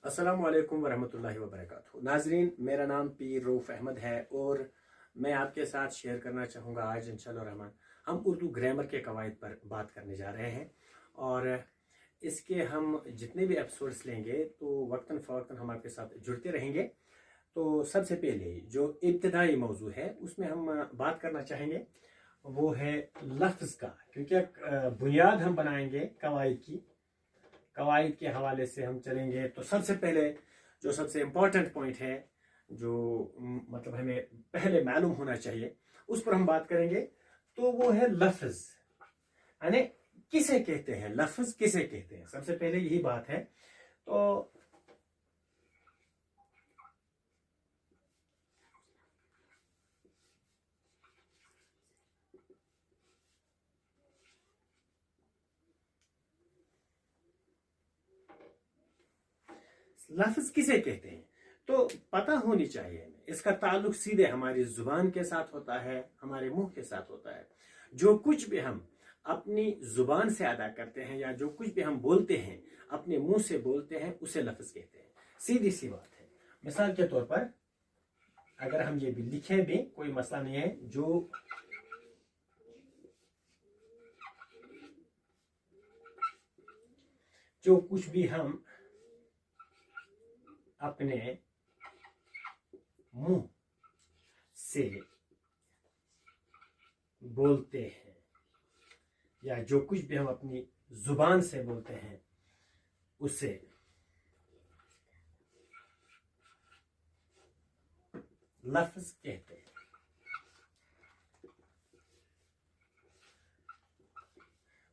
अस्सलामु अलैकुम वरहमतुल्लाहि वबरकातुहू। नाजरीन, मेरा नाम पीर रऊफ अहमद है और मैं आपके साथ शेयर करना चाहूँगा आज इंशाअल्लाह रहमान हम उर्दू ग्रामर के कवायद पर बात करने जा रहे हैं। और इसके हम जितने भी एपिसोड्स लेंगे तो वक्तन फ़वक्तन हम आपके साथ जुड़ते रहेंगे। तो सबसे पहले जो इब्तिदाई मौजू है उसमें हम बात करना चाहेंगे वो है लफ्ज़ का, क्योंकि बुनियाद हम बनाएंगे कवायद की। कवायद के हवाले से हम चलेंगे तो सबसे पहले जो सबसे इम्पोर्टेंट पॉइंट है, जो मतलब हमें पहले मालूम होना चाहिए, उस पर हम बात करेंगे। तो वो है लफ्ज़, यानी किसे कहते हैं, लफ्ज़ किसे कहते हैं, सबसे पहले यही बात है। तो लफ्ज़ किसे कहते हैं तो पता होनी चाहिए हमें। इसका ताल्लुक सीधे हमारी जुबान के साथ होता है, हमारे मुंह के साथ होता है। जो कुछ भी हम अपनी जुबान से अदा करते हैं या जो कुछ भी हम बोलते हैं, अपने मुंह से बोलते हैं, उसे लफ्ज़ कहते हैं। सीधी सी बात है। मिसाल के तौर पर अगर हम ये भी लिखे भी, कोई मसला नहीं है। जो कुछ भी हम अपने मुंह से बोलते हैं या जो कुछ भी हम अपनी जुबान से बोलते हैं, उसे लफ्ज़ कहते हैं।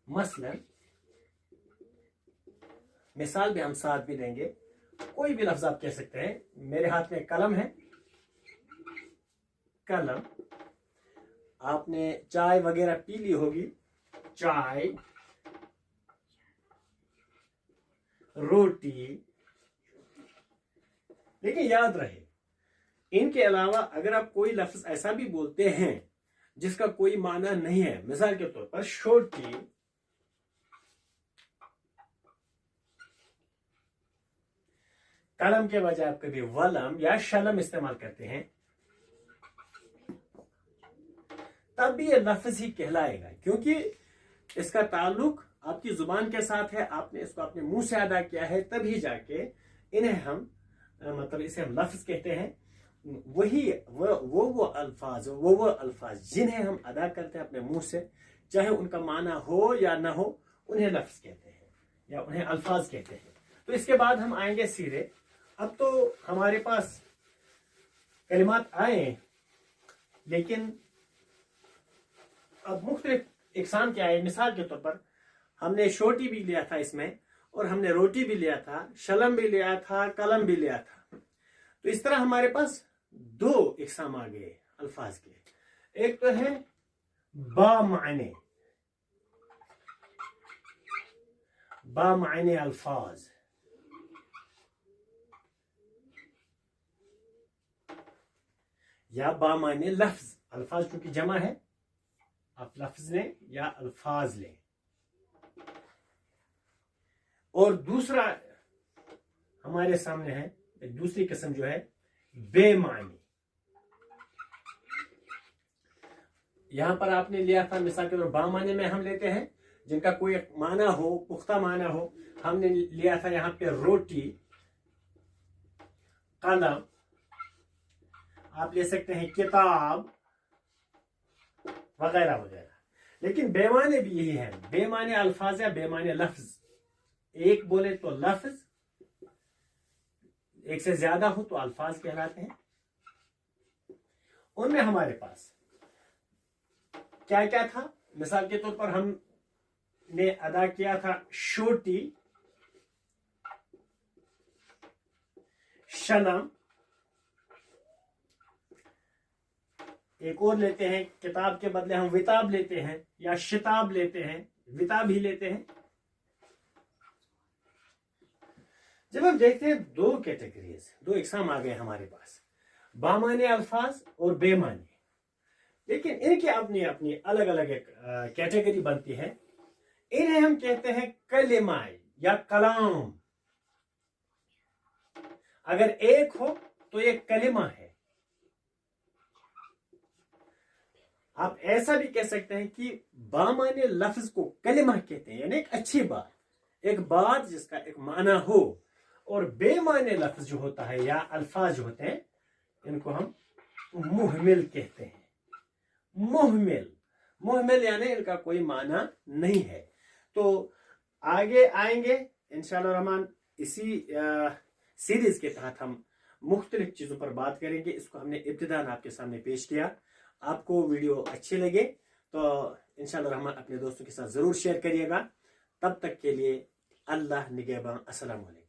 मसलन मिसाल भी हम साथ भी देंगे, कोई भी लफ्ज़ आप कह सकते हैं। मेरे हाथ में कलम है, कलम। आपने चाय वगैरह पी ली होगी, चाय। रोटी। लेकिन याद रहे, इनके अलावा अगर आप कोई लफ्ज़ ऐसा भी बोलते हैं जिसका कोई माना नहीं है, मिसाल के तौर पर छोटी, कलम के बजाय आप कभी वलम या शलम इस्तेमाल करते हैं, तब भी ये लफ्ज़ ही कहलाएगा, क्योंकि इसका ताल्लुक आपकी जुबान के साथ है। आपने इसको अपने मुंह से अदा किया है, तभी जाके इन्हें हम मतलब इसे हम लफ्ज़ कहते हैं। वही वो अल्फाज जिन्हें हम अदा करते हैं अपने मुंह से, चाहे उनका माना हो या ना हो, उन्हें लफ्ज़ कहते हैं या उन्हें अल्फाज कहते हैं। तो इसके बाद हम आएंगे सीधे। अब तो हमारे पास कलिमात आए, लेकिन अब मुख्तलिफ इकसाम के आए। मिसाल के तौर पर हमने छोटी भी लिया था इसमें, और हमने रोटी भी लिया था, शलम भी लिया था, कलम भी लिया था। तो इस तरह हमारे पास दो इकसाम आ गए अल्फाज के। एक तो है बामाने, बामाने अल्फाज, या बामाने लफ्ज। अल्फाज क्योंकि जमा है, आप लफ्ज लें या अल्फाज लें। और दूसरा हमारे सामने है दूसरी किस्म, जो है बेमानी। यहां पर आपने लिया था मिसाल के तौर बामाने में हम लेते हैं जिनका कोई माना हो, पुख्ता माना हो। हमने लिया था यहां पे रोटी, कलम। आप ले सकते हैं किताब वगैरह वगैरह। लेकिन बेमाने भी यही है, बेमाने अल्फाज या बेमाने लफ्ज। एक बोले तो लफ्ज, एक से ज्यादा हो तो अल्फाज कहलाते हैं। उनमें हमारे पास क्या क्या था? मिसाल के तौर पर हमने अदा किया था छोटी, शलम। एक और लेते हैं, किताब के बदले हम विताब लेते हैं या शिताब लेते हैं, विताब ही लेते हैं। जब हम देखते हैं दो कैटेगरीज, दो इकसाम आ गए हमारे पास, बामाने अल्फाज और बेमाने। लेकिन इनकी अपनी अपनी अलग अलग एक कैटेगरी बनती है। इन्हें हम कहते हैं कलिमाए या कलाम। अगर एक हो तो ये कलिमा है। आप ऐसा भी कह सकते हैं कि बामाने लफ्ज को कलिमा कहते हैं, यानी एक अच्छी बात, एक बात जिसका एक माना हो। और बेमाने लफ्ज जो होता है या अल्फाज जो होते हैं, इनको हम मुहमिल कहते हैं। मुहमिल, मुहमिल यानी इनका कोई माना नहीं है। तो आगे आएंगे इंशाअल्लाह रहमान, इसी सीरीज के तहत हम मुख्तलिफ चीज़ों पर बात करेंगे। इसको हमने इब्तिदान आपके सामने पेश किया। आपको वीडियो अच्छे लगे तो इंशाअल्लाह रहमान अपने दोस्तों के साथ ज़रूर शेयर करिएगा। तब तक के लिए अल्लाह निगहबान। अस्सलाम वालेकुम।